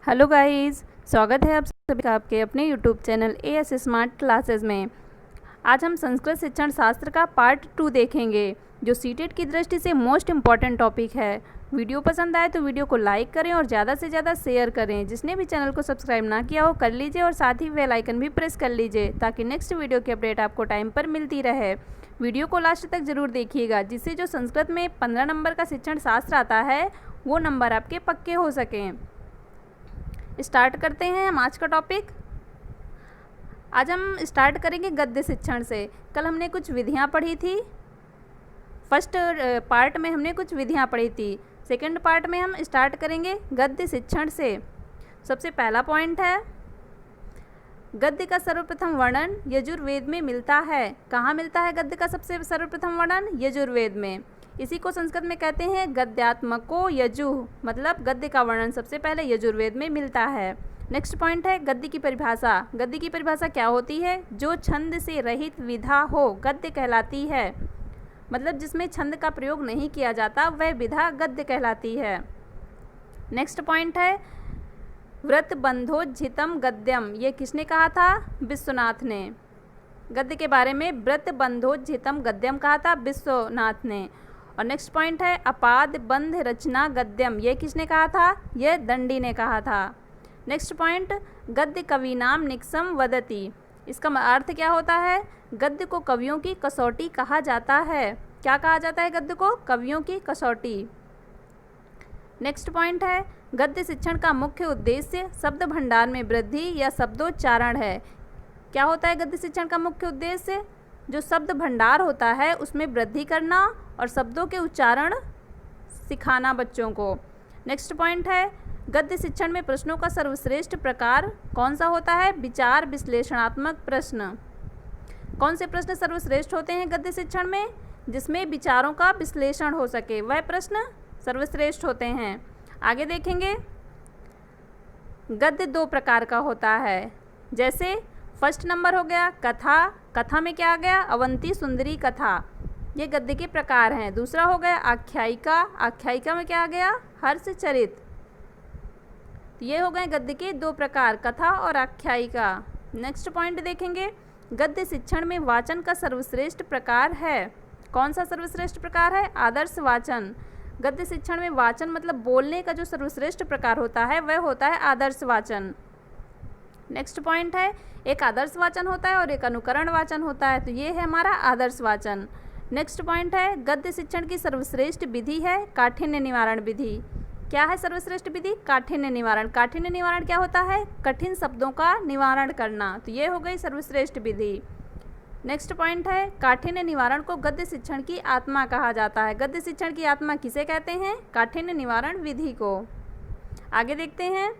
Hello guys, स्वागत है आप सभी का आपके अपने YouTube channel as smart classes में। आज हम संस्कृत शिक्षण शास्त्र का पार्ट 2 देखेंगे, जो सीटेट की दृष्टि से मोस्ट इम्पॉर्टेंट टॉपिक है। वीडियो पसंद आए तो वीडियो को लाइक करें और ज़्यादा से ज़्यादा शेयर करें। जिसने भी चैनल को सब्सक्राइब ना किया हो कर लीजिए और साथ ही बेल आइकन भी प्रेस कर लीजिए, ताकि नेक्स्ट वीडियो की अपडेट आपको टाइम पर मिलती रहे। वीडियो को लास्ट तक ज़रूर देखिएगा, जिससे जो संस्कृत में 15 नंबर का शिक्षण शास्त्र आता है वो नंबर आपके पक्के हो सकें। स्टार्ट करते हैं हम आज का टॉपिक। आज हम स्टार्ट करेंगे गद्य शिक्षण से। कल हमने कुछ विधियां पढ़ी थी। फर्स्ट पार्ट में हमने कुछ विधियां पढ़ी थी। सेकंड पार्ट में हम स्टार्ट करेंगे गद्य शिक्षण से। सबसे पहला पॉइंट है, गद्य का सर्वप्रथम वर्णन यजुर्वेद में मिलता है। कहाँ मिलता है गद्य का सबसे सर्वप्रथम वर्णन? यजुर्वेद में। इसी को संस्कृत में कहते हैं गद्यात्मको यजुः, मतलब गद्य का वर्णन सबसे पहले यजुर्वेद में मिलता है। नेक्स्ट पॉइंट है गद्य की परिभाषा। गद्य की परिभाषा क्या होती है? जो छंद से रहित विधा हो गद्य कहलाती है। मतलब जिसमें छंद का प्रयोग नहीं किया जाता वह विधा गद्य कहलाती है। नेक्स्ट पॉइंट है व्रतबंधोज्झितम गद्यम। ये किसने कहा था? विश्वनाथ ने। गद्य के बारे में व्रतबंधोज्झितम गद्यम कहा था विश्वनाथ ने। और नेक्स्ट पॉइंट है अपाद बंध रचना गद्यम। ये किसने कहा था? यह दंडी ने कहा था। नेक्स्ट पॉइंट गद्य कवीनाम निक्सम वदति। इसका अर्थ क्या होता है? गद्य को कवियों की कसौटी कहा जाता है। क्या कहा जाता है गद्य को? कवियों की कसौटी। नेक्स्ट पॉइंट है गद्य शिक्षण का मुख्य उद्देश्य शब्द भंडार में वृद्धि या शब्दोच्चारण है। क्या होता है गद्य शिक्षण का मुख्य उद्देश्य? जो शब्द भंडार होता है उसमें वृद्धि करना और शब्दों के उच्चारण सिखाना बच्चों को। नेक्स्ट पॉइंट है गद्य शिक्षण में प्रश्नों का सर्वश्रेष्ठ प्रकार कौन सा होता है? विचार विश्लेषणात्मक प्रश्न। कौन से प्रश्न सर्वश्रेष्ठ होते हैं गद्य शिक्षण में? जिसमें विचारों का विश्लेषण हो सके, वह प्रश्न सर्वश्रेष्ठ होते हैं। आगे देखेंगे गद्य 2 प्रकार का होता है। जैसे फर्स्ट नंबर हो गया कथा। कथा में क्या आ गया? अवंती सुंदरी कथा, ये गद्य के प्रकार हैं। दूसरा हो गया आख्यायिका। आख्यायिका में क्या आ गया? हर्षचरित। तो ये हो गए गद्य के 2 प्रकार, कथा और आख्यायिका। नेक्स्ट पॉइंट देखेंगे गद्य शिक्षण में वाचन का सर्वश्रेष्ठ प्रकार है। कौन सा सर्वश्रेष्ठ प्रकार है? आदर्श वाचन। गद्य शिक्षण में वाचन मतलब बोलने का जो सर्वश्रेष्ठ प्रकार होता है वह होता है आदर्श वाचन। नेक्स्ट पॉइंट है एक आदर्श वाचन होता है और एक अनुकरण वाचन होता है। तो ये है हमारा आदर्श वाचन। नेक्स्ट पॉइंट है गद्य शिक्षण की सर्वश्रेष्ठ विधि है काठिन्य निवारण विधि। क्या है सर्वश्रेष्ठ विधि? काठिन्य निवारण। काठिन्य निवारण क्या होता है? कठिन शब्दों का निवारण करना। तो ये हो गई सर्वश्रेष्ठ विधि। नेक्स्ट पॉइंट है काठिन्य निवारण को गद्य शिक्षण की आत्मा कहा जाता है। गद्य शिक्षण की आत्मा किसे कहते हैं? काठिन्य निवारण विधि को। आगे देखते हैं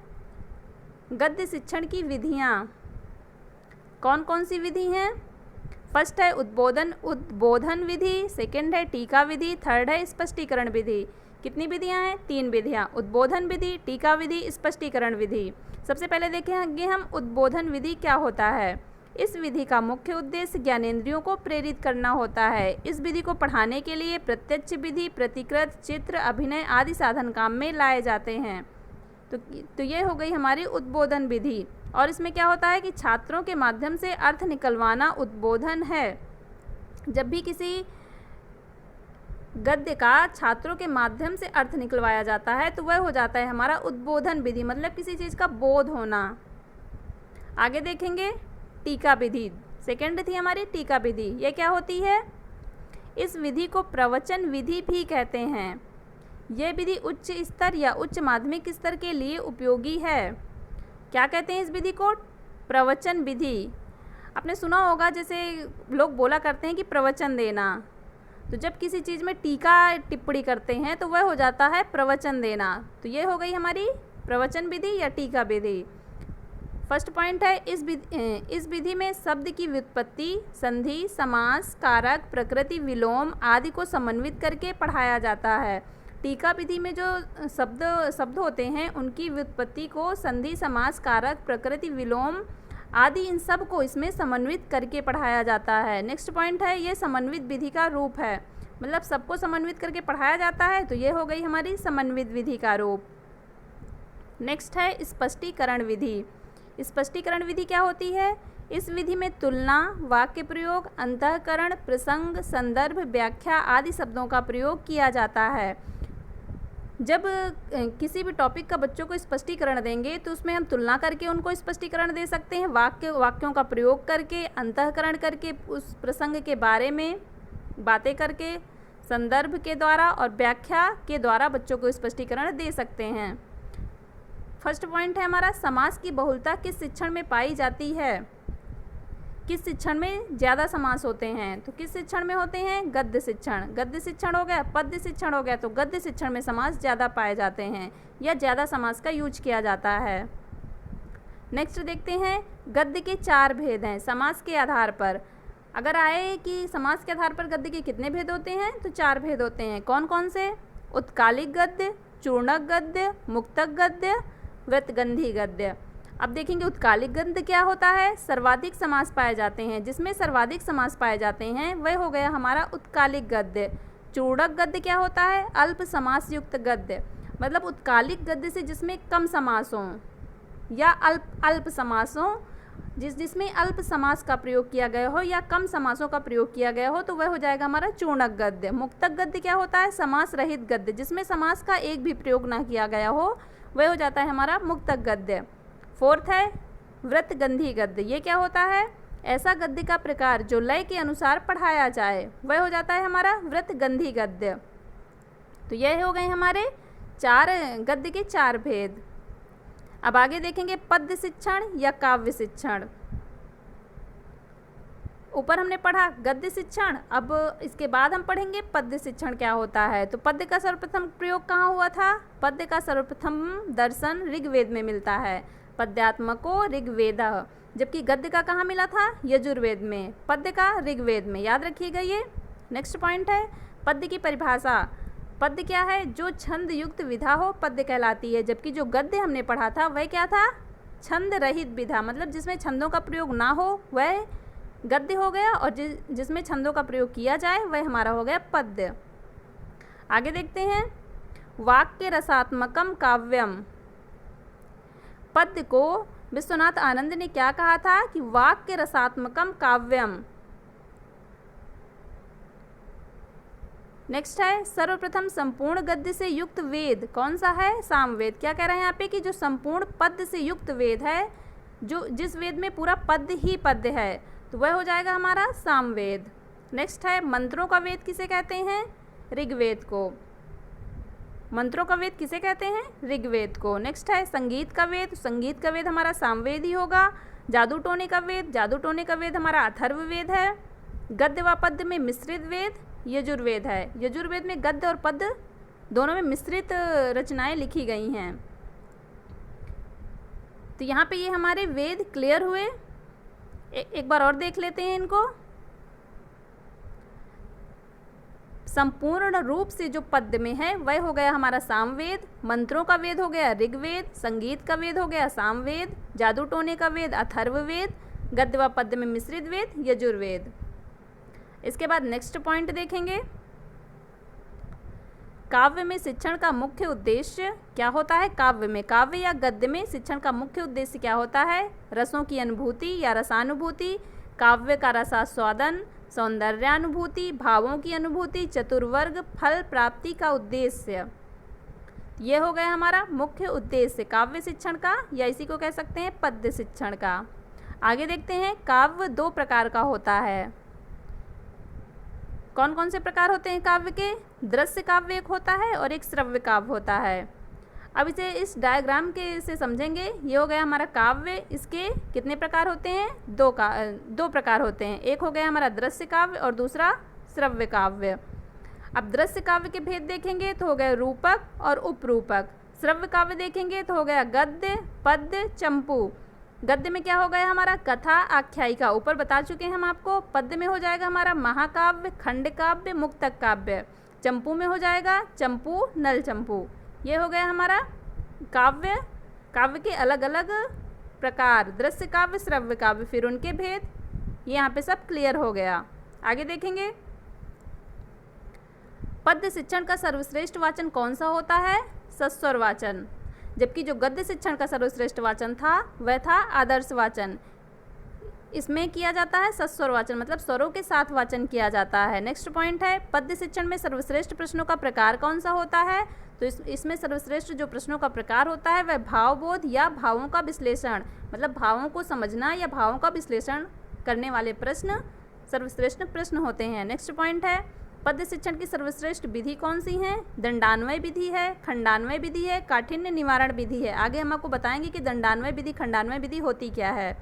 गद्य शिक्षण की विधियाँ कौन कौन सी विधि हैं। फर्स्ट है उद्बोधन विधि, सेकंड है टीका विधि, थर्ड है स्पष्टीकरण विधि। कितनी विधियां हैं? 3 विधियां, उद्बोधन विधि, टीका विधि, स्पष्टीकरण विधि। सबसे पहले देखेंगे हम उद्बोधन विधि क्या होता है। इस विधि का मुख्य उद्देश्य ज्ञानेंद्रियों को प्रेरित करना होता है। इस विधि को पढ़ाने के लिए प्रत्यक्ष विधि, प्रतिकृत, चित्र, अभिनय आदि साधन काम में लाए जाते हैं। तो ये हो गई हमारी उद्बोधन विधि। और इसमें क्या होता है कि छात्रों के माध्यम से अर्थ निकलवाना उद्बोधन है। जब भी किसी गद्य का छात्रों के माध्यम से अर्थ निकलवाया जाता है तो वह हो जाता है हमारा उद्बोधन विधि, मतलब किसी चीज़ का बोध होना। आगे देखेंगे टीका विधि। सेकंड थी हमारी टीका विधि। ये क्या होती है? इस विधि को प्रवचन विधि भी कहते हैं। यह विधि उच्च स्तर या उच्च माध्यमिक स्तर के लिए उपयोगी है। क्या कहते हैं इस विधि को? प्रवचन विधि। आपने सुना होगा जैसे लोग बोला करते हैं कि प्रवचन देना। तो जब किसी चीज़ में टीका टिप्पणी करते हैं तो वह हो जाता है प्रवचन देना। तो ये हो गई हमारी प्रवचन विधि या टीका विधि। फर्स्ट पॉइंट है इस विधि में शब्द की व्युत्पत्ति, संधि, समास, कारक, प्रकृति, विलोम आदि को समन्वित करके पढ़ाया जाता है। टीका विधि में जो शब्द होते हैं उनकी व्युत्पत्ति को संधि, समास, कारक, प्रकृति, विलोम आदि इन सब को इसमें समन्वित करके पढ़ाया जाता है। नेक्स्ट पॉइंट है ये समन्वित विधि का रूप है, मतलब सबको समन्वित करके पढ़ाया जाता है। तो ये हो गई हमारी समन्वित विधि का रूप। नेक्स्ट है स्पष्टीकरण विधि। स्पष्टीकरण विधि क्या होती है? इस विधि में तुलना, वाक्य प्रयोग, अंतःकरण, प्रसंग, संदर्भ, व्याख्या आदि शब्दों का प्रयोग किया जाता है। जब किसी भी टॉपिक का बच्चों को स्पष्टीकरण देंगे तो उसमें हम तुलना करके उनको स्पष्टीकरण दे सकते हैं, वाक्यों का प्रयोग करके, अंतःकरण करके, उस प्रसंग के बारे में बातें करके, संदर्भ के द्वारा और व्याख्या के द्वारा बच्चों को स्पष्टीकरण दे सकते हैं। फर्स्ट पॉइंट है हमारा, समास की बहुलता किस शिक्षण में पाई जाती है? किस शिक्षण में ज़्यादा समास होते हैं? तो किस शिक्षण में होते हैं? गद्य शिक्षण। गद्य शिक्षण हो गया, पद्य शिक्षण हो गया, तो गद्य शिक्षण में समास ज़्यादा पाए जाते हैं या ज़्यादा समास का यूज किया जाता है। नेक्स्ट देखते हैं, गद्य के 4 भेद हैं समास के आधार पर। अगर आए कि समास के आधार पर गद्य के कितने भेद होते हैं, तो 4 भेद होते हैं। कौन कौन से? उत्कालिक गद्य, चूर्णक गद्य, मुक्तक गद्य, व्रतगंधी गद्य। अब देखेंगे उत्कालिक गद्य क्या होता है। सर्वाधिक समास पाए जाते हैं, जिसमें सर्वाधिक समास पाए जाते हैं वह हो गया हमारा उत्कालिक गद्य। चूर्णक गद्य क्या होता है? अल्प समास युक्त गद्य, मतलब उत्कालिक गद्य से जिसमें कम समास हो या अल्प समास हो, जिसमें अल्प समास का प्रयोग किया गया हो या कम समासों का प्रयोग किया गया हो, तो वह हो जाएगा हमारा चूर्णक गद्य। मुक्तक गद्य क्या होता है? समास रहित गद्य, जिसमें समास का एक भी प्रयोग ना किया गया हो, वह हो जाता है हमारा मुक्तक गद्य। फोर्थ है व्रतगंधी गद्य। ये क्या होता है? ऐसा गद्य का प्रकार जो लय के अनुसार पढ़ाया जाए, वह हो जाता है हमारा व्रतगंधी गद्य। तो यह हो गए हमारे 4 गद्य के 4 भेद। अब आगे देखेंगे पद्य शिक्षण या काव्य शिक्षण। ऊपर हमने पढ़ा गद्य शिक्षण, अब इसके बाद हम पढ़ेंगे पद्य शिक्षण क्या होता है। तो पद्य का सर्वप्रथम प्रयोग कहाँ हुआ था? पद्य का सर्वप्रथम दर्शन ऋग्वेद में मिलता है, पद्यात्मको ऋग्वेदः, जबकि गद्य का कहाँ मिला था? यजुर्वेद में। पद्य का ऋग्वेद में, याद रखिएगा ये। नेक्स्ट पॉइंट है पद्य की परिभाषा। पद्य क्या है? जो छंद युक्त विधा हो पद्य कहलाती है, जबकि जो गद्य हमने पढ़ा था वह क्या था? छंद रहित विधा, मतलब जिसमें छंदों का प्रयोग ना हो वह गद्य हो गया, और जिसमें छंदों का प्रयोग किया जाए वह हमारा हो गया पद्य। आगे देखते हैं वाक्य रसात्मकम काव्यम। पद्य को विश्वनाथ आनंद ने क्या कहा था कि वाक्य रसात्मकम काव्यम। नेक्स्ट है सर्वप्रथम संपूर्ण गद्य से युक्त वेद कौन सा है? सामवेद। क्या कह रहे हैं यहाँ पे कि जो संपूर्ण पद्य से युक्त वेद है, जो जिस वेद में पूरा पद्य ही पद्य है, तो वह हो जाएगा हमारा सामवेद। नेक्स्ट है मंत्रों का वेद किसे कहते हैं? ऋग्वेद को। मंत्रों का वेद किसे कहते हैं? ऋग्वेद को। नेक्स्ट है संगीत का वेद। संगीत का वेद हमारा सामवेद ही होगा। जादू टोने का वेद, जादू टोने का वेद हमारा अथर्ववेद है। गद्य व पद्य में मिश्रित वेद यजुर्वेद है। यजुर्वेद में गद्य और पद्य दोनों में मिश्रित रचनाएं लिखी गई हैं। तो यहाँ पे ये हमारे वेद क्लियर हुए। एक बार और देख लेते हैं इनको। संपूर्ण रूप से जो पद्य में है वह हो गया हमारा सामवेद। मंत्रों का वेद हो गया ऋग्वेद, संगीत का वेद हो गया सामवेद, जादू टोने का वेद अथर्ववेद, गद्य व पद्य में मिश्रित वेद यजुर्वेद। इसके बाद नेक्स्ट पॉइंट देखेंगे, काव्य में शिक्षण का मुख्य उद्देश्य क्या होता है? काव्य या गद्य में शिक्षण का मुख्य उद्देश्य क्या होता है? रसों की अनुभूति या रसानुभूति, काव्य का रसास्वादन, सौंदर्यानुभूति, भावों की अनुभूति, चतुर्वर्ग फल प्राप्ति का उद्देश्य। ये हो गया हमारा मुख्य उद्देश्य काव्य शिक्षण का, या इसी को कह सकते हैं पद्य शिक्षण का। आगे देखते हैं काव्य 2 प्रकार का होता है। कौन कौन से प्रकार होते हैं काव्य के? दृश्य काव्य एक होता है और एक श्रव्य काव्य होता है। अब इसे इस डायग्राम के से समझेंगे। ये हो गया हमारा काव्य। इसके कितने प्रकार होते हैं? 2 प्रकार होते हैं। एक हो गया हमारा दृश्य काव्य और दूसरा श्रव्य काव्य। अब दृश्य काव्य के भेद देखेंगे तो हो गया रूपक और उपरूपक। श्रव्य काव्य देखेंगे तो हो गया गद्य, पद्य, चंपू। गद्य में क्या हो गया हमारा? कथा, आख्यायिका, ऊपर बता चुके हैं हम आपको। पद्य में हो जाएगा हमारा महाकाव्य, खंड काव्य, मुक्तक काव्य। चंपू में हो जाएगा चंपू, नल चंपू। ये हो गया हमारा काव्य। काव्य के अलग अलग प्रकार, दृश्य काव्य, श्रव्य काव्य, फिर उनके भेद, ये यहाँ पे सब क्लियर हो गया। आगे देखेंगे पद्य शिक्षण का सर्वश्रेष्ठ वाचन कौन सा होता है? सस्वर वाचन। जबकि जो गद्य शिक्षण का सर्वश्रेष्ठ वाचन था वह था आदर्श वाचन। इसमें किया जाता है सस्वर वाचन, मतलब स्वरों के साथ वाचन किया जाता है। नेक्स्ट पॉइंट है पद्य शिक्षण में सर्वश्रेष्ठ प्रश्नों का प्रकार कौन सा होता है? तो इसमें सर्वश्रेष्ठ जो प्रश्नों का प्रकार होता है वह भावबोध या भावों का विश्लेषण, मतलब भावों को समझना या भावों का विश्लेषण करने वाले प्रश्न सर्वश्रेष्ठ प्रश्न होते हैं। नेक्स्ट पॉइंट है पद्य शिक्षण की सर्वश्रेष्ठ विधि कौन सी है? दंडान्वय विधि है, खंडान्वय विधि है, काठिन्य निवारण विधि है। आगे हम आपको बताएंगे कि दंडान्वय विधि खंडान्वय विधि होती क्या है।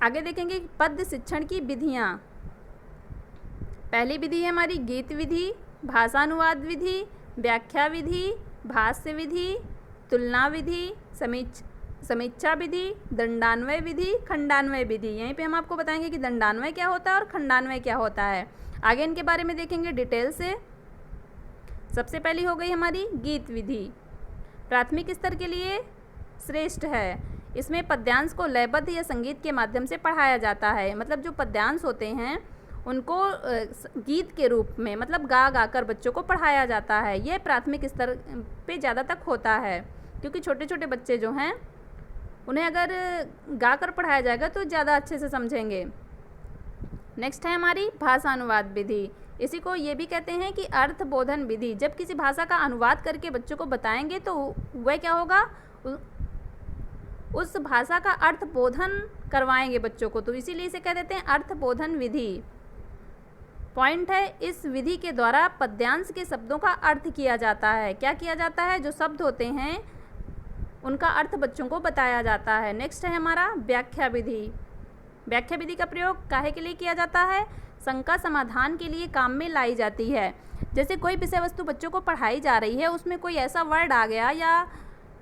आगे देखेंगे पद्य शिक्षण की विधियाँ। पहली विधि है हमारी गीत विधि, भाषानुवाद विधि, व्याख्या विधि, भाष्य विधि, तुलना विधि, समीक्षा विधि, दंडान्वय विधि, खंडान्वय विधि। यहीं पे हम आपको बताएंगे कि दंडान्वय क्या होता है और खंडान्वय क्या होता है। आगे इनके बारे में देखेंगे डिटेल से। सबसे पहली हो गई हमारी गीत विधि, प्राथमिक स्तर के लिए श्रेष्ठ है। इसमें पद्यांश को लयबद्ध या संगीत के माध्यम से पढ़ाया जाता है, मतलब जो पद्यांश होते हैं उनको गीत के रूप में मतलब गा गा कर बच्चों को पढ़ाया जाता है। यह प्राथमिक स्तर पे ज़्यादा तक होता है, क्योंकि छोटे छोटे बच्चे जो हैं उन्हें अगर गा कर पढ़ाया जाएगा तो ज़्यादा अच्छे से समझेंगे। नेक्स्ट है हमारी भाषानुवाद विधि। इसी को ये भी कहते हैं कि अर्थ बोधन विधि। जब किसी भाषा का अनुवाद करके बच्चों को बताएंगे तो वह क्या होगा, उस भाषा का अर्थ बोधन करवाएंगे बच्चों को, तो इसीलिए इसे कह देते हैं अर्थ बोधन विधि। पॉइंट है इस विधि के द्वारा पद्यांश के शब्दों का अर्थ किया जाता है। क्या किया जाता है? जो शब्द होते हैं उनका अर्थ बच्चों को बताया जाता है। नेक्स्ट है हमारा व्याख्या विधि। व्याख्या विधि का प्रयोग काहे के लिए किया जाता है? शंका समाधान के लिए काम में लाई जाती है। जैसे कोई विषय वस्तु बच्चों को पढ़ाई जा रही है, उसमें कोई ऐसा वर्ड आ गया या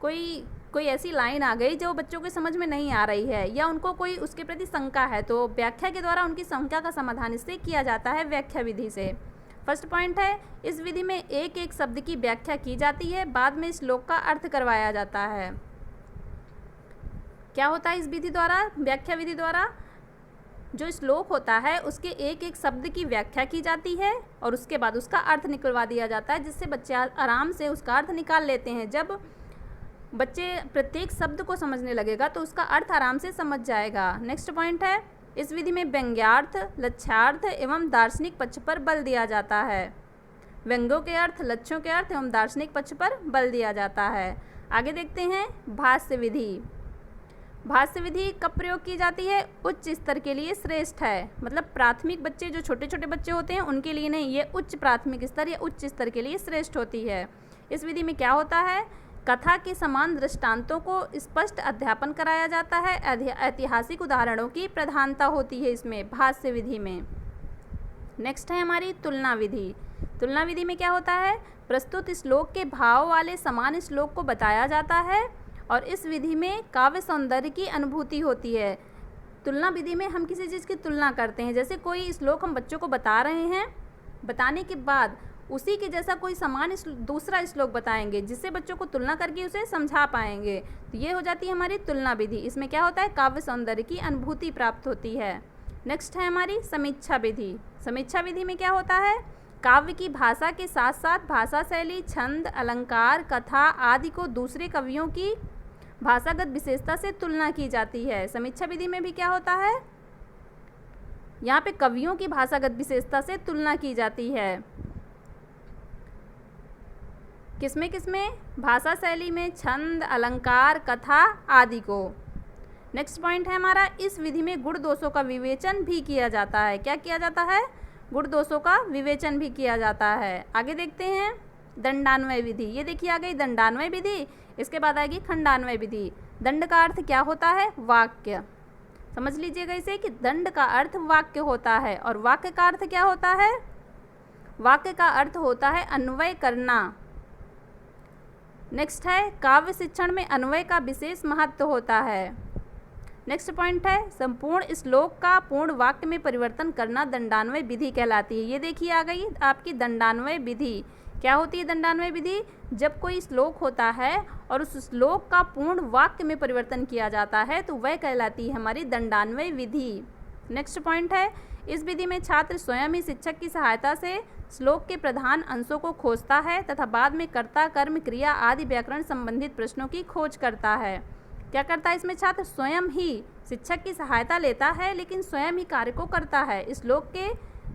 कोई ऐसी लाइन आ गई जो बच्चों के समझ में नहीं आ रही है, या उनको कोई उसके प्रति शंका है, तो व्याख्या के द्वारा उनकी शंका का समाधान इससे किया जाता है व्याख्या विधि से। फर्स्ट पॉइंट है इस विधि में एक एक शब्द की व्याख्या की जाती है, बाद में श्लोक का अर्थ करवाया जाता है। क्या होता है इस विधि द्वारा? व्याख्या विधि द्वारा जो श्लोक होता है उसके एक एक शब्द की व्याख्या की जाती है और उसके बाद उसका अर्थ निकलवा दिया जाता है, जिससे बच्चे आराम से उसका अर्थ निकाल लेते हैं। जब बच्चे प्रत्येक शब्द को समझने लगेगा तो उसका अर्थ आराम से समझ जाएगा। नेक्स्ट पॉइंट है इस विधि में व्यंग्यार्थ, लक्ष्यार्थ एवं दार्शनिक पक्ष पर बल दिया जाता है। व्यंग्यों के अर्थ, लक्ष्यों के अर्थ एवं दार्शनिक पक्ष पर बल दिया जाता है। आगे देखते हैं भाष्य विधि। भाष्य विधि कब प्रयोग की जाती है? उच्च स्तर के लिए श्रेष्ठ है, मतलब प्राथमिक बच्चे जो छोटे छोटे बच्चे होते हैं उनके लिए नहीं, ये उच्च प्राथमिक स्तर या उच्च स्तर के लिए श्रेष्ठ होती है। इस विधि में क्या होता है? कथा के समान दृष्टांतों को स्पष्ट अध्यापन कराया जाता है। ऐतिहासिक उदाहरणों की प्रधानता होती है इसमें भाष्य विधि में। नेक्स्ट है हमारी तुलना विधि। तुलना विधि में क्या होता है? प्रस्तुत श्लोक के भाव वाले समान श्लोक को बताया जाता है और इस विधि में काव्य सौंदर्य की अनुभूति होती है। तुलना विधि में हम किसी चीज़ की तुलना करते हैं, जैसे कोई श्लोक हम बच्चों को बता रहे हैं, बताने के बाद उसी के जैसा कोई समान दूसरा श्लोक बताएंगे जिससे बच्चों को तुलना करके उसे समझा पाएंगे, तो ये हो जाती है हमारी तुलना विधि। इसमें क्या होता है? काव्य सौंदर्य की अनुभूति प्राप्त होती है। नेक्स्ट है हमारी समीक्षा विधि। समीक्षा विधि में क्या होता है? काव्य की भाषा के साथ साथ भाषा शैली, छंद, अलंकार, कथा आदि को दूसरे कवियों की भाषागत विशेषता से तुलना की जाती है। समीक्षा विधि में भी क्या होता है? यहाँ पे कवियों की भाषागत विशेषता से तुलना की जाती है। किसमें? भाषा शैली में, छंद, अलंकार, कथा आदि को। नेक्स्ट पॉइंट है हमारा इस विधि में गुण दोषों का विवेचन भी किया जाता है। क्या किया जाता है? गुण दोषों का विवेचन भी किया जाता है। आगे देखते हैं दंडान्वय विधि। ये देखिए आ गई दंडान्वय विधि, इसके बाद आएगी खंडान्वय विधि। दंड का अर्थ क्या होता है? वाक्य। समझ लीजिएगा इसे कि दंड का अर्थ वाक्य होता है और वाक्य का अर्थ क्या होता है? वाक्य का अर्थ होता है अन्वय करना। नेक्स्ट है काव्य शिक्षण में अन्वय का विशेष महत्व होता है। नेक्स्ट पॉइंट है संपूर्ण श्लोक का पूर्ण वाक्य में परिवर्तन करना दंडान्वय विधि कहलाती है। ये देखिए आ गई आपकी दंडान्वय विधि। क्या होती है दंडान्वय विधि? जब कोई श्लोक होता है और उस श्लोक का पूर्ण वाक्य में परिवर्तन किया जाता है तो वह कहलाती है हमारी दंडान्वय विधि। नेक्स्ट पॉइंट है इस विधि में छात्र स्वयं ही शिक्षक की सहायता से श्लोक के प्रधान अंशों को खोजता है तथा बाद में कर्ता, कर्म, क्रिया आदि व्याकरण संबंधित प्रश्नों की खोज करता है। क्या करता है इसमें छात्र? स्वयं ही शिक्षक की सहायता लेता है लेकिन स्वयं ही कार्य को करता है। इस श्लोक के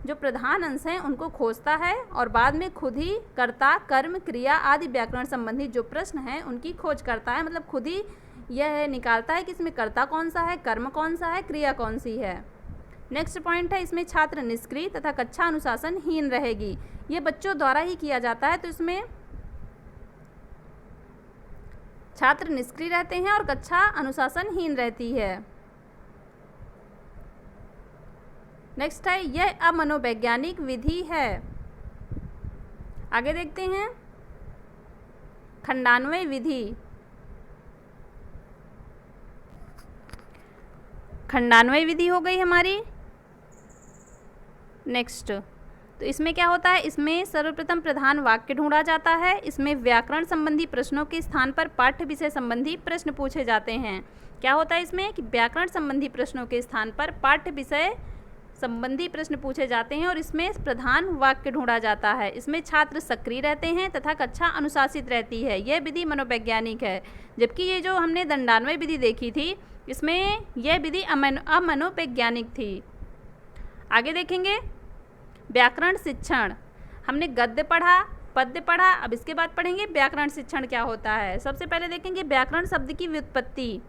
जो प्रधान अंश हैं उनको खोजता है और बाद में खुद ही कर्ता, कर्म, क्रिया आदि व्याकरण संबंधित जो प्रश्न हैं उनकी खोज करता है। मतलब खुद ही यह निकालता है कि इसमें कर्ता कौन सा है, कर्म कौन सा है, क्रिया कौन सी है। नेक्स्ट पॉइंट है, इसमें छात्र निष्क्रिय तथा कक्षा अनुशासनहीन रहेगी। ये बच्चों द्वारा ही किया जाता है तो इसमें छात्र निष्क्रिय रहते हैं और कक्षा अनुशासनहीन रहती है। नेक्स्ट है, यह अमनोवैज्ञानिक विधि है। आगे देखते हैं, खंडान्वय विधि। खंडान्वय विधि हो गई हमारी। नेक्स्ट, तो इसमें क्या होता है? इसमें सर्वप्रथम प्रधान वाक्य ढूंढा जाता है। इसमें व्याकरण संबंधी प्रश्नों के स्थान पर पाठ्य विषय संबंधी प्रश्न पूछे जाते हैं। क्या होता है इसमें कि व्याकरण संबंधी प्रश्नों के स्थान पर पाठ्य विषय संबंधी प्रश्न पूछे जाते हैं और इसमें प्रधान वाक्य ढूंढा जाता है। इसमें छात्र सक्रिय रहते हैं तथा कक्षा अनुशासित रहती है। यह विधि मनोवैज्ञानिक है, जबकि ये जो हमने दंडान्वय विधि देखी थी इसमें यह विधि अमनोवैज्ञानिक थी। आगे देखेंगे, व्याकरण शिक्षण। हमने गद्य पढ़ा, पद्य पढ़ा, अब इसके बाद पढ़ेंगे व्याकरण शिक्षण क्या होता है। सबसे पहले देखेंगे व्याकरण शब्द की व्युत्पत्ति।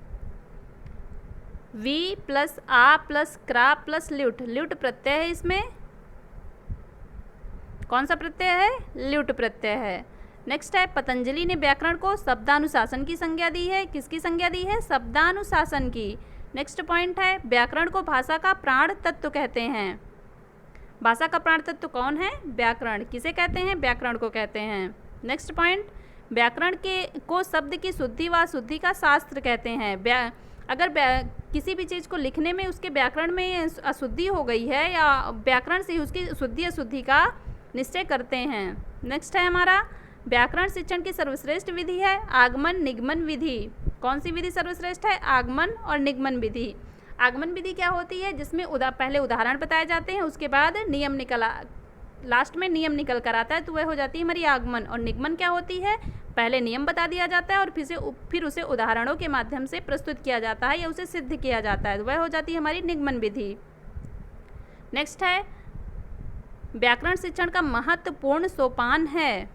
वी प्लस आ प्लस क्रा प्लस ल्युट, ल्युट प्रत्यय है। इसमें कौन सा प्रत्यय है? ल्युट प्रत्यय है। नेक्स्ट है, पतंजलि ने व्याकरण को शब्दानुशासन की संज्ञा दी है। किसकी संज्ञा दी है? शब्दानुशासन की। नेक्स्ट पॉइंट है, व्याकरण को भाषा का प्राण तत्व कहते हैं। भाषा का प्राण तत्व कौन है? व्याकरण। किसे कहते हैं? व्याकरण को कहते हैं। नेक्स्ट पॉइंट, व्याकरण को शब्द की शुद्धि व अशुद्धि का शास्त्र कहते हैं। अगर किसी भी चीज़ को लिखने में उसके व्याकरण में अशुद्धि हो गई है या व्याकरण से ही उसकी शुद्धि अशुद्धि का निश्चय करते हैं। नेक्स्ट है हमारा, व्याकरण शिक्षण की सर्वश्रेष्ठ विधि है आगमन निगमन विधि। कौन सी विधि सर्वश्रेष्ठ है? आगमन और निगमन विधि। आगमन विधि क्या होती है? जिसमें पहले उदाहरण बताए जाते हैं, उसके बाद नियम लास्ट में नियम निकल कर आता है, तो वह हो जाती है हमारी आगमन। और निगमन क्या होती है? पहले नियम बता दिया जाता है और फिर उसे उदाहरणों के माध्यम से प्रस्तुत किया जाता है या उसे सिद्ध किया जाता है, तो वह हो जाती है हमारी निगमन विधि। नेक्स्ट है, व्याकरण शिक्षण का महत्वपूर्ण सोपान है।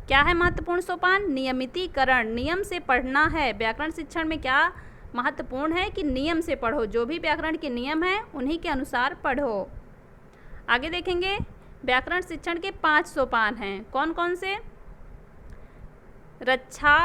क्या है महत्वपूर्ण सोपान? नियमितीकरण। नियम से पढ़ना है। व्याकरण शिक्षण में क्या महत्वपूर्ण है कि नियम से पढ़ो, जो भी व्याकरण के नियम हैं उन्हीं के अनुसार पढ़ो। आगे देखेंगे, व्याकरण शिक्षण के 5 सोपान हैं। कौन कौन से? रक्षा,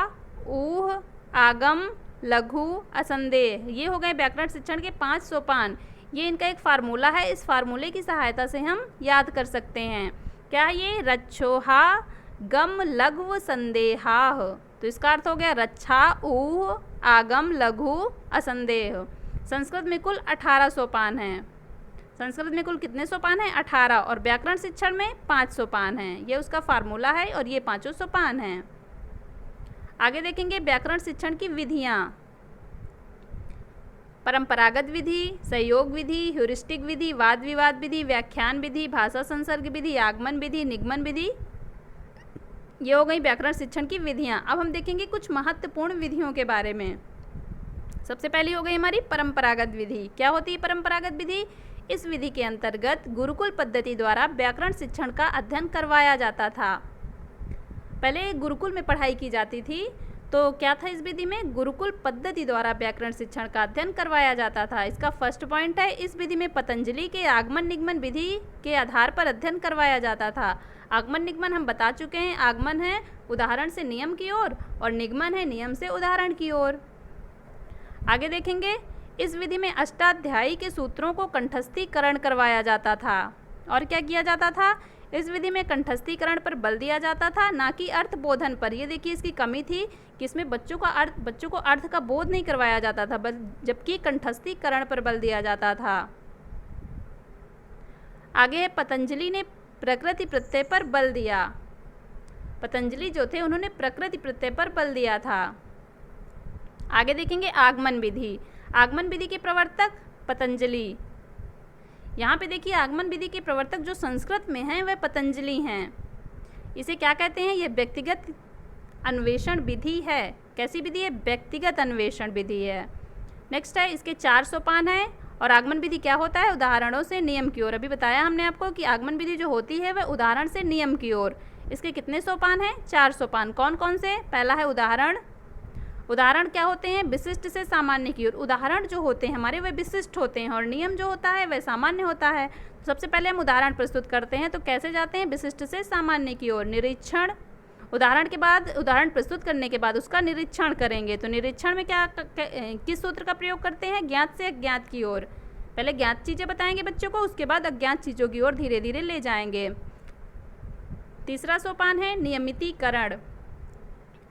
ऊह, आगम, लघु, असंदेह। ये हो गए व्याकरण शिक्षण के 5 सोपान। ये इनका एक फार्मूला है, इस फार्मूले की सहायता से हम याद कर सकते हैं। क्या ये? रक्षोहा गम लघु संदेहाह। तो इसका अर्थ हो गया रक्षा, ऊह, आगम, लघु, असंदेह। संस्कृत में कुल 18 सोपान हैं। संस्कृत में कुल कितने सोपान हैं? 18। और व्याकरण शिक्षण में 5 सोपान हैं। ये उसका फार्मूला है और ये 5 सोपान हैं। आगे देखेंगे व्याकरण शिक्षण की विधियाँ। परंपरागत विधि, सहयोग विधि, ह्यूरिस्टिक विधि, वाद विवाद विधि, व्याख्यान विधि, भाषा संसर्ग विधि, आगमन विधि, निगमन विधि। ये हो गई व्याकरण शिक्षण की विधियाँ। अब हम देखेंगे कुछ महत्वपूर्ण विधियों के बारे में। सबसे पहली हो गई हमारी परंपरागत विधि। क्या होती है परंपरागत विधि? इस विधि के अंतर्गत गुरुकुल पद्धति द्वारा व्याकरण शिक्षण का अध्ययन करवाया जाता था। पहले गुरुकुल में पढ़ाई की जाती थी, तो क्या था इस विधि में? गुरुकुल पद्धति द्वारा व्याकरण शिक्षण का अध्ययन करवाया जाता था। इसका फर्स्ट पॉइंट है, इस विधि में पतंजलि के आगमन निगमन विधि के आधार पर अध्ययन करवाया जाता था। आगमन निगमन हम बता चुके हैं। आगमन है उदाहरण से नियम की ओर और निगमन है नियम से उदाहरण की ओर। आगे देखेंगे, इस विधि में अष्टाध्यायी के सूत्रों को कंठस्थीकरण करवाया जाता था। और क्या किया जाता था? इस विधि में कंठस्थीकरण पर बल दिया जाता था, ना कि अर्थ बोधन पर। ये देखिए इसकी कमी थी कि इसमें बच्चों को अर्थ का बोध नहीं करवाया जाता था, जबकि कंठस्थीकरण पर बल दिया जाता था। आगे है, पतंजलि ने प्रकृति प्रत्यय पर बल दिया। पतंजलि जो थे उन्होंने प्रकृति प्रत्यय पर बल दिया था। आगे देखेंगे आगमन विधि। आगमन विधि के प्रवर्तक पतंजलि। यहाँ पे देखिए आगमन विधि के प्रवर्तक जो संस्कृत में हैं वह पतंजलि हैं। इसे क्या कहते हैं? ये व्यक्तिगत अन्वेषण विधि है। कैसी विधि है? व्यक्तिगत अन्वेषण विधि है। नेक्स्ट है, इसके 4 सोपान हैं। और आगमन विधि क्या होता है? उदाहरणों से नियम की ओर। अभी बताया हमने आपको कि आगमन विधि जो होती है वह उदाहरण से नियम की ओर। इसके कितने सोपान हैं? 4 सोपान। कौन कौन से? पहला है उदाहरण। उदाहरण क्या होते हैं? विशिष्ट से सामान्य की ओर। उदाहरण जो होते हैं हमारे वह विशिष्ट होते हैं और नियम जो होता है वह सामान्य होता है। तो सबसे पहले हम उदाहरण प्रस्तुत करते हैं। तो कैसे जाते हैं? विशिष्ट से सामान्य की ओर। निरीक्षण, उदाहरण के बाद, उदाहरण प्रस्तुत करने के बाद उसका निरीक्षण करेंगे। तो निरीक्षण में क्या किस सूत्र का प्रयोग करते हैं? ज्ञात से अज्ञात की ओर। पहले ज्ञात चीज़ें बताएंगे बच्चों को, उसके बाद अज्ञात चीज़ों की ओर धीरे धीरे ले जाएंगे। तीसरा सोपान है नियमितीकरण।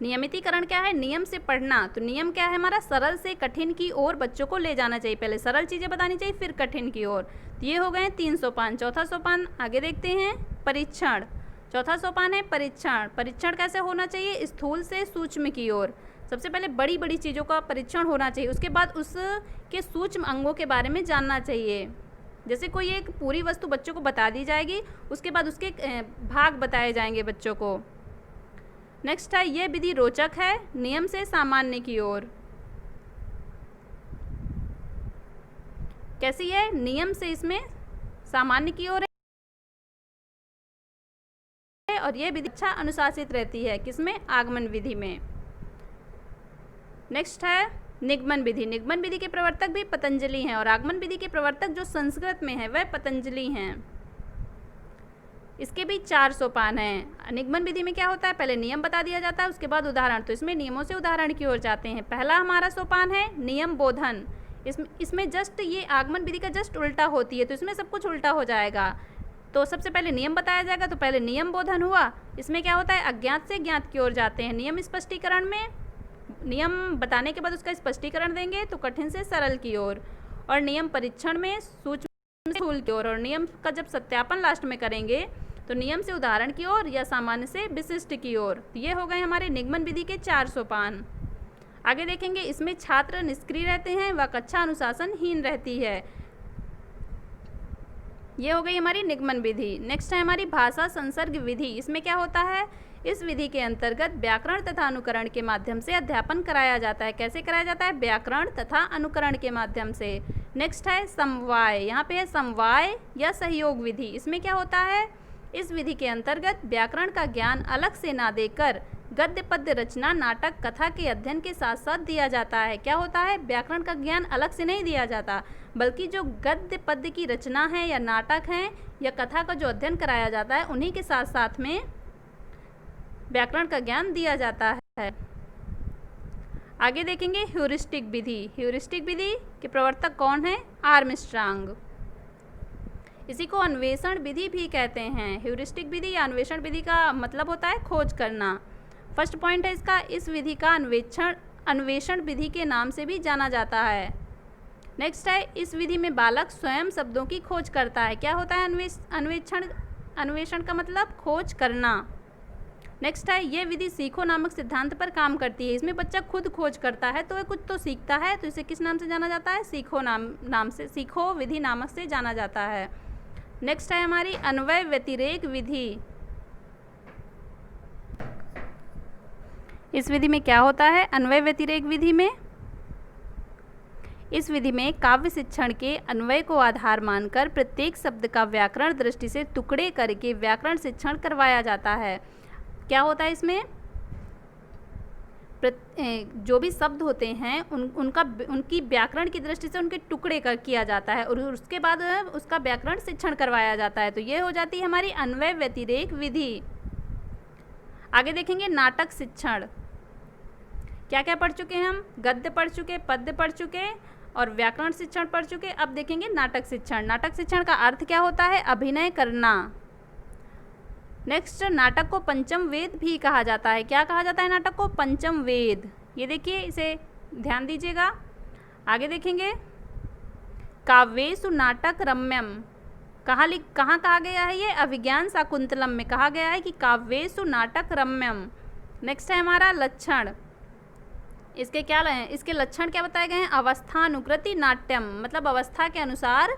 नियमितीकरण क्या है? नियम से पढ़ना। तो नियम क्या है हमारा? सरल से कठिन की ओर बच्चों को ले जाना चाहिए। पहले सरल चीज़ें बतानी चाहिए, फिर कठिन की ओर। तो ये हो गए 3 सोपान। चौथा सोपान आगे देखते हैं, परीक्षण। चौथा सोपान है परीक्षण। परीक्षण कैसे होना चाहिए? स्थूल से सूक्ष्म की ओर। सबसे पहले बड़ी बड़ी चीज़ों का परीक्षण होना चाहिए, उसके बाद उसके सूक्ष्म अंगों के बारे में जानना चाहिए। जैसे कोई एक पूरी वस्तु बच्चों को बता दी जाएगी, उसके बाद उसके भाग बताए जाएंगे बच्चों को। नेक्स्ट है, यह विधि रोचक है, नियम से सामान्य की ओर। कैसी है? नियम से इसमें सामान्य की ओर है और यह विधि अच्छा अनुशासित रहती है। किसमें? आगमन विधि में। नेक्स्ट है निगमन विधि। निगमन विधि के प्रवर्तक भी पतंजलि हैं और आगमन विधि के प्रवर्तक जो संस्कृत में है वह पतंजलि हैं। इसके भी 4 सोपान हैं। निगमन विधि में क्या होता है? पहले नियम बता दिया जाता है, उसके बाद उदाहरण। तो इसमें नियमों से उदाहरण की ओर जाते हैं। पहला हमारा सोपान है नियम बोधन। इसमें जस्ट ये आगमन विधि का जस्ट उल्टा होती है, तो इसमें सब कुछ उल्टा हो जाएगा। तो सबसे पहले नियम बताया जाएगा, तो पहले नियम बोधन हुआ। इसमें क्या होता है? अज्ञात से ज्ञात की ओर जाते हैं। नियम स्पष्टीकरण में नियम बताने के बाद उसका स्पष्टीकरण देंगे, तो कठिन से सरल की ओर। और नियम परीक्षण में सूक्ष्म से स्थूल की ओर। और नियम का जब सत्यापन लास्ट में करेंगे तो नियम से उदाहरण की ओर या सामान्य से विशिष्ट की ओर। तो ये हो गए हमारे निगमन विधि के 4 सोपान। आगे देखेंगे, इसमें छात्र निष्क्रिय रहते हैं व कक्षा अनुशासनहीन रहती है। ये हो गई हमारी निगमन विधि। नेक्स्ट है हमारी भाषा संसर्ग विधि। इसमें क्या होता है? इस विधि के अंतर्गत व्याकरण तथा अनुकरण के माध्यम से अध्यापन कराया जाता है। कैसे कराया जाता है? व्याकरण तथा अनुकरण के माध्यम से। नेक्स्ट है समवाय। यहाँ पे है समवाय या सहयोग विधि। इसमें क्या होता है? इस विधि के अंतर्गत व्याकरण का ज्ञान अलग से ना देकर गद्य पद्य रचना, नाटक, कथा के अध्ययन के साथ साथ दिया जाता है। क्या होता है? व्याकरण का ज्ञान अलग से नहीं दिया जाता, बल्कि जो गद्य पद्य की रचना है या नाटक है या कथा का जो अध्ययन कराया जाता है, उन्हीं के साथ साथ में व्याकरण का ज्ञान दिया जाता है। आगे देखेंगे ह्यूरिस्टिक विधि। ह्यूरिस्टिक विधि के प्रवर्तक कौन है? आर्मस्ट्रांग। इसी को अन्वेषण विधि भी कहते हैं। ह्यूरिस्टिक विधि या अन्वेषण विधि का मतलब होता है खोज करना। फर्स्ट पॉइंट है इसका, इस विधि का अन्वेषण विधि के नाम से भी जाना जाता है। नेक्स्ट है, इस विधि में बालक स्वयं शब्दों की खोज करता है। क्या होता है अन्वेषण का मतलब खोज करना। नेक्स्ट है, ये विधि सीखो नामक सिद्धांत पर काम करती है। इसमें बच्चा खुद खोज करता है तो वह कुछ तो सीखता है, तो इसे किस नाम से जाना जाता है? सीखो नाम से, सीखो विधि नामक से जाना जाता है। नेक्स्ट है हमारी अन्वय व्यतिरेक विधि। इस विधि में क्या होता है? अन्वय व्यतिरेक विधि में इस विधि में काव्य शिक्षण के अन्वय को आधार मानकर प्रत्येक शब्द का व्याकरण दृष्टि से टुकड़े करके व्याकरण शिक्षण करवाया जाता है। क्या होता है इसमें? जो भी शब्द होते हैं उनकी व्याकरण की दृष्टि से उनके टुकड़े किया जाता है और उसके बाद उसका व्याकरण शिक्षण करवाया जाता है। तो ये हो जाती है हमारी अन्वय व्यतिरेक विधि। आगे देखेंगे नाटक शिक्षण। क्या क्या पढ़ चुके हैं हम? गद्य पढ़ चुके, पद्य पढ़ चुके और व्याकरण शिक्षण पढ़ चुके। अब देखेंगे नाटक शिक्षण। नाटक शिक्षण का अर्थ क्या होता है? अभिनय करना। नेक्स्ट, नाटक को पंचम वेद भी कहा जाता है। क्या कहा जाता है नाटक को? पंचम वेद। ये देखिए, इसे ध्यान दीजिएगा। आगे देखेंगे काव्येषु नाटक रम्यम। कहाँ कहा गया है? ये अभिज्ञान शाकुंतलम में कहा गया है कि काव्येषु नाटक रम्यम। नेक्स्ट है हमारा लक्षण। इसके लक्षण क्या बताए गए हैं? अवस्थानुकृति नाट्यम, मतलब अवस्था के अनुसार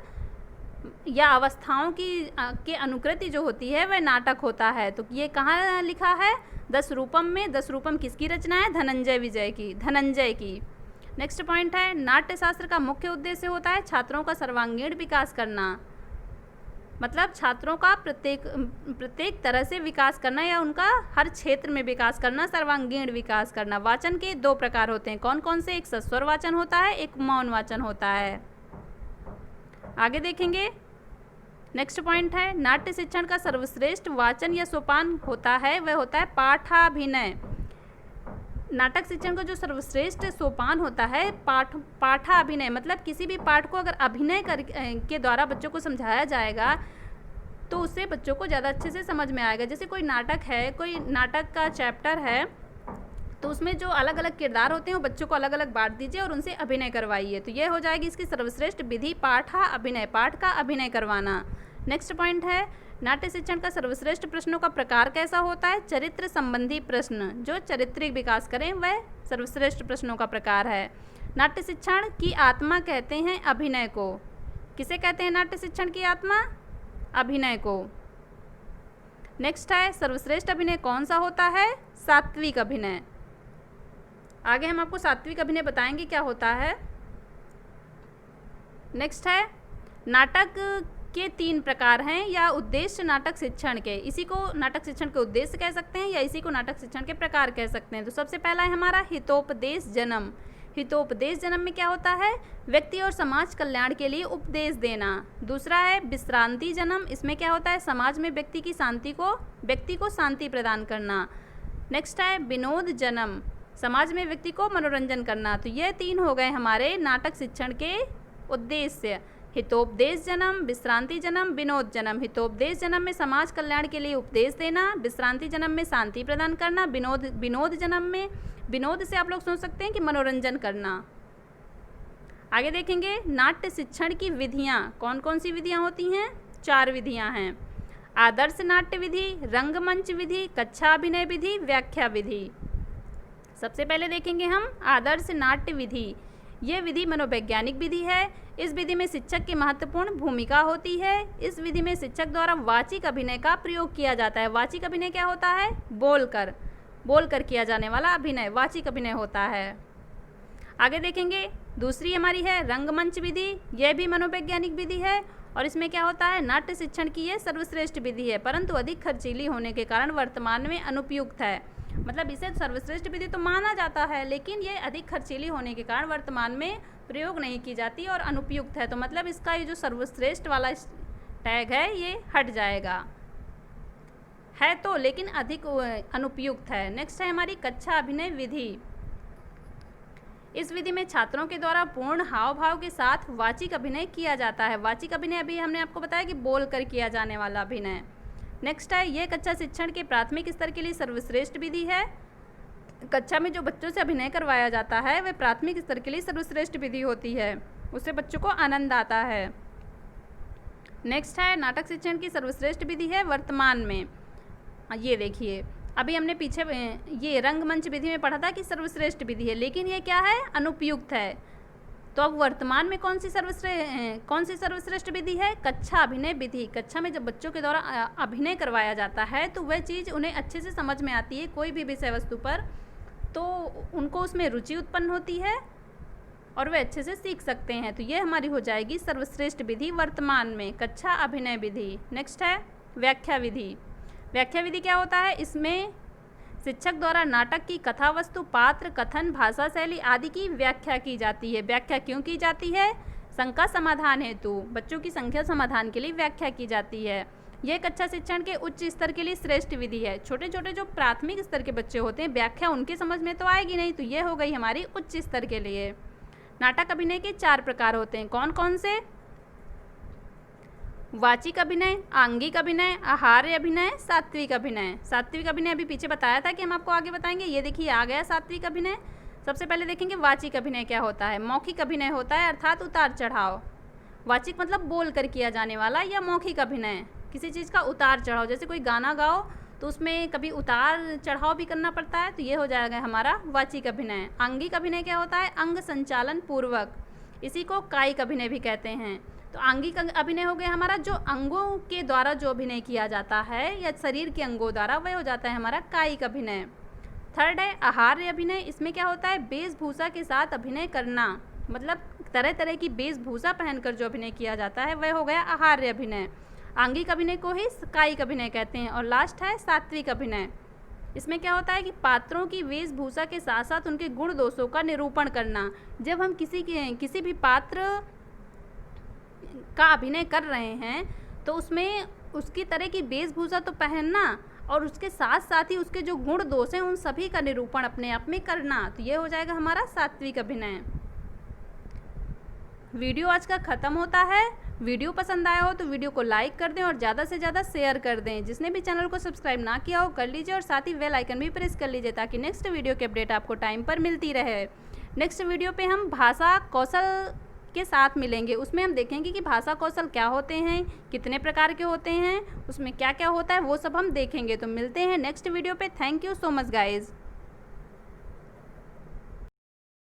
या अवस्थाओं के अनुकृति जो होती है वह नाटक होता है। तो ये कहाँ लिखा है? दशरूपम में। दशरूपम किसकी रचना है? धनंजय की। नेक्स्ट पॉइंट है, नाट्य शास्त्र का मुख्य उद्देश्य होता है छात्रों का सर्वांगीण विकास करना, मतलब छात्रों का प्रत्येक तरह से विकास करना या उनका हर क्षेत्र में विकास करना, सर्वांगीण विकास करना। वाचन के 2 प्रकार होते हैं, कौन कौन से? एक सस्वर वाचन होता है, एक मौन वाचन होता है। आगे देखेंगे, नेक्स्ट पॉइंट है, नाट्य शिक्षण का सर्वश्रेष्ठ वाचन या सोपान होता है वह होता है पाठाभिनय। नाटक शिक्षण का जो सर्वश्रेष्ठ सोपान होता है पाठाभिनय, मतलब किसी भी पाठ को अगर अभिनय के द्वारा बच्चों को समझाया जाएगा तो उससे बच्चों को ज़्यादा अच्छे से समझ में आएगा। जैसे कोई नाटक है, कोई नाटक का चैप्टर है, तो उसमें जो अलग अलग किरदार होते हैं वो बच्चों को अलग अलग बांट दीजिए और उनसे अभिनय करवाइए, तो ये हो जाएगी इसकी सर्वश्रेष्ठ विधि पाठाभिनय, पाठ का अभिनय करवाना। नेक्स्ट पॉइंट है, नाट्य शिक्षण का सर्वश्रेष्ठ प्रश्नों का प्रकार कैसा होता है? चरित्र संबंधी प्रश्न, जो चारित्रिक विकास करें वह सर्वश्रेष्ठ प्रश्नों का प्रकार है। नाट्य शिक्षण की आत्मा कहते हैं अभिनय को। किसे कहते हैं नाट्य शिक्षण की आत्मा? अभिनय को। नेक्स्ट है, सर्वश्रेष्ठ अभिनय कौन सा होता है? सात्विक अभिनय। आगे हम आपको सात्विक अभिनय बताएंगे क्या होता है। नेक्स्ट है, नाटक के 3 प्रकार हैं या उद्देश्य नाटक शिक्षण के। इसी को नाटक शिक्षण के उद्देश्य कह सकते हैं या इसी को नाटक शिक्षण के प्रकार कह सकते हैं। तो सबसे पहला है हमारा हितोपदेश जन्म। हितोपदेश जन्म में क्या होता है? व्यक्ति और समाज कल्याण के लिए उपदेश देना। दूसरा है विश्रांति जन्म, इसमें क्या होता है? समाज में व्यक्ति को शांति प्रदान करना। नेक्स्ट है विनोद जन्म, समाज में व्यक्ति को मनोरंजन करना। तो ये 3 हो गए हमारे नाटक शिक्षण के उद्देश्य, हितोपदेश जन्म, विश्रांति जन्म, विनोद जन्म। हितोपदेश जन्म में समाज कल्याण के लिए उपदेश देना, विश्रांति जन्म में शांति प्रदान करना, विनोद जन्म में, विनोद से आप लोग सोच सकते हैं कि मनोरंजन करना। आगे देखेंगे, नाट्य शिक्षण की विधियाँ कौन कौन सी विधियाँ होती हैं? 4 विधियाँ हैं। आदर्श नाट्य विधि, रंगमंच विधि, कक्षा अभिनय विधि, व्याख्या विधि। सबसे पहले देखेंगे हम आदर्श नाट्य विधि। ये विधि मनोवैज्ञानिक विधि है। इस विधि में शिक्षक की महत्वपूर्ण भूमिका होती है। इस विधि में शिक्षक द्वारा वाचिक अभिनय का प्रयोग किया जाता है। वाचिक अभिनय क्या होता है? बोलकर किया जाने वाला अभिनय वाचिक अभिनय होता है। आगे देखेंगे, दूसरी हमारी है रंगमंच विधि। यह भी मनोवैज्ञानिक विधि है और इसमें क्या होता है? नाट्य शिक्षण की यह सर्वश्रेष्ठ विधि है, परंतु अधिक खर्चीली होने के कारण वर्तमान में अनुपयुक्त है। मतलब इसे सर्वश्रेष्ठ विधि तो माना जाता है, लेकिन ये अधिक खर्चीली होने के कारण वर्तमान में प्रयोग नहीं की जाती और अनुपयुक्त है। तो मतलब इसका ये जो सर्वश्रेष्ठ वाला टैग है ये हट जाएगा, है तो लेकिन अधिक अनुपयुक्त है। नेक्स्ट है हमारी कक्षा अभिनय विधि। इस विधि में छात्रों के द्वारा पूर्ण हाव भाव के साथ वाचिक अभिनय किया जाता है। वाचिक अभिनय अभी हमने आपको बताया कि बोलकर किया जाने वाला अभिनय। नेक्स्ट है, ये कक्षा शिक्षण के प्राथमिक स्तर के लिए सर्वश्रेष्ठ विधि है। कक्षा में जो बच्चों से अभिनय करवाया जाता है वह प्राथमिक स्तर के लिए सर्वश्रेष्ठ विधि होती है, उससे बच्चों को आनंद आता है। नेक्स्ट है, नाटक शिक्षण की सर्वश्रेष्ठ विधि है वर्तमान में। ये देखिए, अभी हमने पीछे ये रंगमंच विधि में पढ़ा था कि सर्वश्रेष्ठ विधि है, लेकिन ये क्या है? अनुपयुक्त है। तो अब वर्तमान में कौन सी सर्वश्रेष्ठ विधि है? कक्षा अभिनय विधि। कक्षा में जब बच्चों के द्वारा अभिनय करवाया जाता है तो वह चीज़ उन्हें अच्छे से समझ में आती है, कोई भी विषय वस्तु पर, तो उनको उसमें रुचि उत्पन्न होती है और वे अच्छे से सीख सकते हैं। तो ये हमारी हो जाएगी सर्वश्रेष्ठ विधि वर्तमान में, कक्षा अभिनय विधि। नेक्स्ट है व्याख्या विधि। व्याख्या विधि क्या होता है? इसमें शिक्षक द्वारा नाटक की कथा वस्तु, पात्र, कथन, भाषा शैली आदि की व्याख्या की जाती है। व्याख्या क्यों की जाती है? शंका समाधान हेतु, बच्चों की संख्या समाधान के लिए व्याख्या की जाती है। यह कक्षा शिक्षण के उच्च स्तर के लिए श्रेष्ठ विधि है। छोटे छोटे जो प्राथमिक स्तर के बच्चे होते हैं व्याख्या उनके समझ में तो आएगी नहीं, तो ये हो गई हमारी उच्च स्तर के लिए। नाटक अभिनय के 4 प्रकार होते हैं, कौन कौन से? वाचिक अभिनय, आंगिक अभिनय, आहार्य अभिनय, सात्विक अभिनय। सात्विक अभिनय अभी पीछे बताया था कि हम आपको आगे बताएंगे। ये देखिए आ गया सात्विक अभिनय। सबसे पहले देखेंगे वाचिक अभिनय क्या होता है। मौखिक अभिनय होता है, अर्थात उतार चढ़ाव। वाचिक मतलब बोल कर किया जाने वाला, या मौखिक अभिनय किसी चीज़ का उतार चढ़ाव, जैसे कोई गाना गाओ तो उसमें कभी उतार चढ़ाव भी करना पड़ता है, तो ये हो जाएगा हमारा वाचिक अभिनय। आंगिक अभिनय क्या होता है? अंग संचालन पूर्वक, इसी को कायिक अभिनय भी कहते हैं। तो आंगिक अभिनय हो गया हमारा जो अंगों के द्वारा जो अभिनय किया जाता है या शरीर के अंगों द्वारा, वह हो जाता है हमारा कायिक अभिनय। थर्ड है आहार्य अभिनय। इसमें क्या होता है, वेशभूषा के साथ अभिनय करना, मतलब तरह तरह की वेशभूषा पहनकर जो अभिनय किया जाता है वह हो गया आहार्य अभिनय। आंगिक अभिनय को ही कायिक अभिनय कहते हैं। और लास्ट है सात्विक अभिनय। इसमें क्या होता है कि पात्रों की वेशभूषा के साथ साथ उनके गुण दोषों का निरूपण करना। जब हम किसी भी पात्र का अभिनय कर रहे हैं तो उसमें उसकी तरह की वेशभूषा तो पहनना और उसके साथ साथ ही उसके जो गुण दोष हैं उन सभी का निरूपण अपने आप में करना। तो ये हो जाएगा हमारा सात्विक अभिनय। वीडियो आज का ख़त्म होता है। वीडियो पसंद आया हो तो वीडियो को लाइक कर दें और ज़्यादा से ज़्यादा शेयर कर दें। जिसने भी चैनल को सब्सक्राइब ना किया हो कर लीजिए और साथ ही बेल आइकन भी प्रेस कर लीजिए ताकि नेक्स्ट वीडियो की अपडेट आपको टाइम पर मिलती रहे। नेक्स्ट वीडियो पे हम भाषा कौशल के साथ मिलेंगे। उसमें हम देखेंगे कि भाषा कौशल क्या होते हैं, कितने प्रकार के होते हैं, उसमें क्या क्या होता है, वो सब हम देखेंगे। तो मिलते हैं नेक्स्ट वीडियो पे। Thank you so much guys.